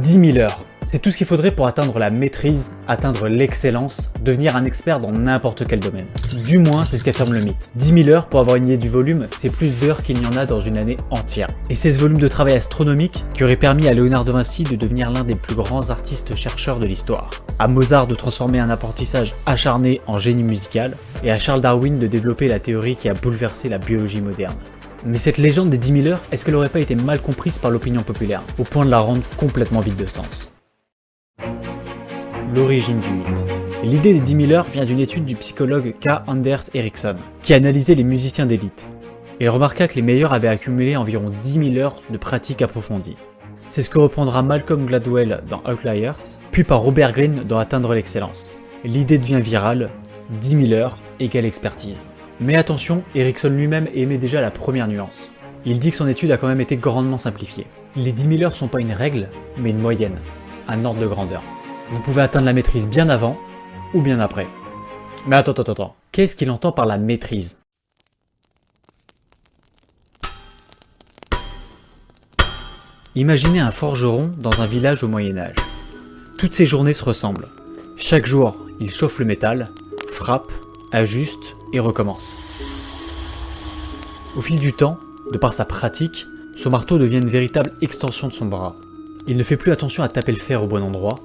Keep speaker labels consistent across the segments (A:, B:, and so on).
A: 10 000 heures. C'est tout ce qu'il faudrait pour atteindre la maîtrise, atteindre l'excellence, devenir un expert dans n'importe quel domaine. Du moins, c'est ce qu'affirme le mythe. 10 000 heures pour avoir une idée du volume, c'est plus d'heures qu'il n'y en a dans une année entière. Et c'est ce volume de travail astronomique qui aurait permis à Léonard de Vinci de devenir l'un des plus grands artistes-chercheurs de l'histoire, à Mozart de transformer un apprentissage acharné en génie musical, et à Charles Darwin de développer la théorie qui a bouleversé la biologie moderne. Mais cette légende des 10 000 heures, est-ce qu'elle n'aurait pas été mal comprise par l'opinion populaire, au point de la rendre complètement vide de sens? L'origine du mythe. L'idée des 10 000 heures vient d'une étude du psychologue K. Anders Ericsson, qui analysait les musiciens d'élite. Il remarqua que les meilleurs avaient accumulé environ 10 000 heures de pratique approfondie. C'est ce que reprendra Malcolm Gladwell dans Outliers, puis par Robert Greene dans Atteindre l'excellence. L'idée devient virale, 10 000 heures égale expertise. Mais attention, Ericsson lui-même émet déjà la première nuance. Il dit que son étude a quand même été grandement simplifiée. Les 10 000 heures sont pas une règle, mais une moyenne, un ordre de grandeur. Vous pouvez atteindre la maîtrise bien avant ou bien après. Mais attends. Qu'est-ce qu'il entend par la maîtrise? Imaginez un forgeron dans un village au Moyen-Âge. Toutes ses journées se ressemblent. Chaque jour, il chauffe le métal, frappe, ajuste et recommence. Au fil du temps, de par sa pratique, son marteau devient une véritable extension de son bras. Il ne fait plus attention à taper le fer au bon endroit.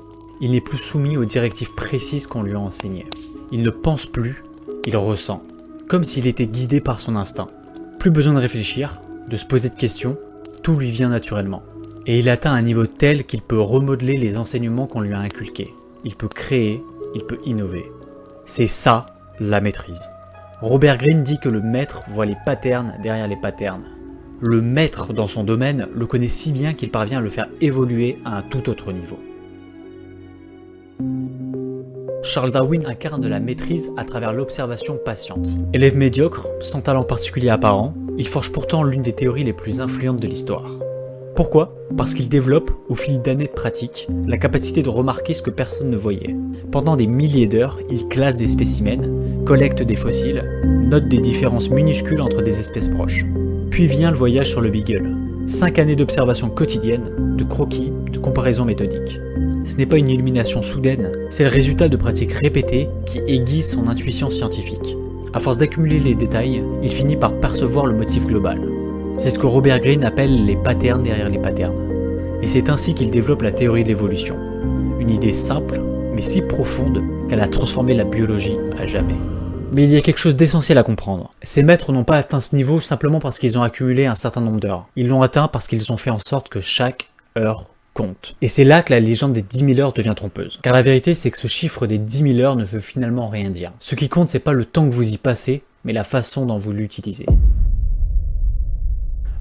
A: Il n'est plus soumis aux directives précises qu'on lui a enseignées. Il ne pense plus, il ressent, comme s'il était guidé par son instinct. Plus besoin de réfléchir, de se poser de questions, tout lui vient naturellement. Et il atteint un niveau tel qu'il peut remodeler les enseignements qu'on lui a inculqués. Il peut créer, il peut innover. C'est ça, la maîtrise. Robert Greene dit que le maître voit les patterns derrière les patterns. Le maître dans son domaine le connaît si bien qu'il parvient à le faire évoluer à un tout autre niveau. Charles Darwin incarne la maîtrise à travers l'observation patiente. Élève médiocre, sans talent particulier apparent, il forge pourtant l'une des théories les plus influentes de l'histoire. Pourquoi? Parce qu'il développe, au fil d'années de pratique, la capacité de remarquer ce que personne ne voyait. Pendant des milliers d'heures, il classe des spécimens, collecte des fossiles, note des différences minuscules entre des espèces proches. Puis vient le voyage sur le Beagle. 5 années d'observation quotidienne, de croquis, de comparaisons méthodiques. Ce n'est pas une illumination soudaine, c'est le résultat de pratiques répétées qui aiguisent son intuition scientifique. À force d'accumuler les détails, il finit par percevoir le motif global. C'est ce que Robert Greene appelle les patterns derrière les patterns. Et c'est ainsi qu'il développe la théorie de l'évolution. Une idée simple, mais si profonde qu'elle a transformé la biologie à jamais. Mais il y a quelque chose d'essentiel à comprendre. Ces maîtres n'ont pas atteint ce niveau simplement parce qu'ils ont accumulé un certain nombre d'heures. Ils l'ont atteint parce qu'ils ont fait en sorte que chaque heure compte. Et c'est là que la légende des 10 000 heures devient trompeuse. Car la vérité, c'est que ce chiffre des 10 000 heures ne veut finalement rien dire. Ce qui compte, c'est pas le temps que vous y passez, mais la façon dont vous l'utilisez.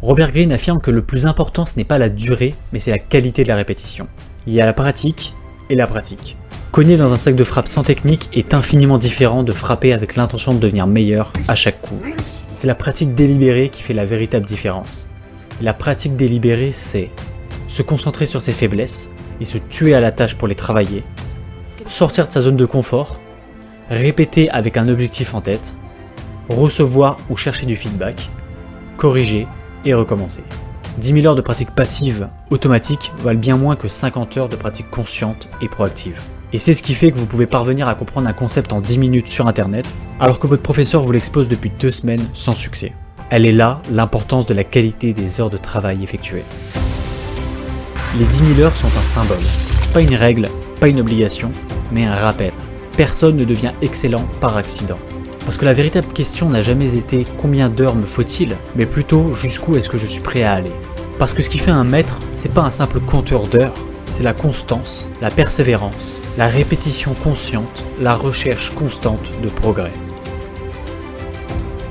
A: Robert Greene affirme que le plus important, ce n'est pas la durée, mais c'est la qualité de la répétition. Il y a la pratique et la pratique. Cogner dans un sac de frappe sans technique est infiniment différent de frapper avec l'intention de devenir meilleur à chaque coup. C'est la pratique délibérée qui fait la véritable différence. Et la pratique délibérée, c'est se concentrer sur ses faiblesses et se tuer à la tâche pour les travailler, sortir de sa zone de confort, répéter avec un objectif en tête, recevoir ou chercher du feedback, corriger et recommencer. 10 000 heures de pratique passive automatique valent bien moins que 50 heures de pratique consciente et proactive. Et c'est ce qui fait que vous pouvez parvenir à comprendre un concept en 10 minutes sur internet, alors que votre professeur vous l'expose depuis 2 semaines sans succès. Elle est là l'importance de la qualité des heures de travail effectuées. Les 10 000 heures sont un symbole, pas une règle, pas une obligation, mais un rappel. Personne ne devient excellent par accident. Parce que la véritable question n'a jamais été combien d'heures me faut-il, mais plutôt jusqu'où est-ce que je suis prêt à aller. Parce que ce qui fait un maître, c'est pas un simple compteur d'heures, c'est la constance, la persévérance, la répétition consciente, la recherche constante de progrès.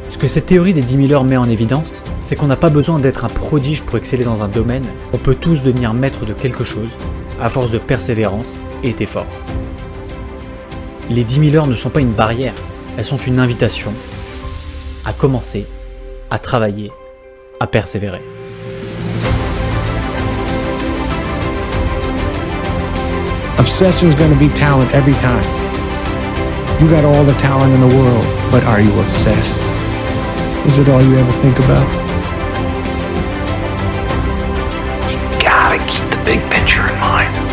A: Ce que cette théorie des 10 000 heures met en évidence, c'est qu'on n'a pas besoin d'être un prodige pour exceller dans un domaine, on peut tous devenir maître de quelque chose, à force de persévérance et d'effort. Les 10 000 heures ne sont pas une barrière, elles sont une invitation à commencer, à travailler, à persévérer.
B: Obsession's gonna be talent every time. You got all the talent in the world, but are you obsessed? Is it all you ever think about?
C: You gotta keep the big picture in mind.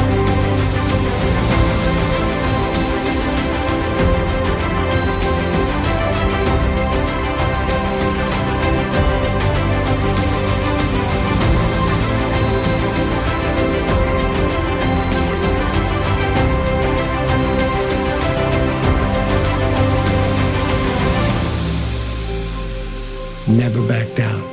B: Never back down.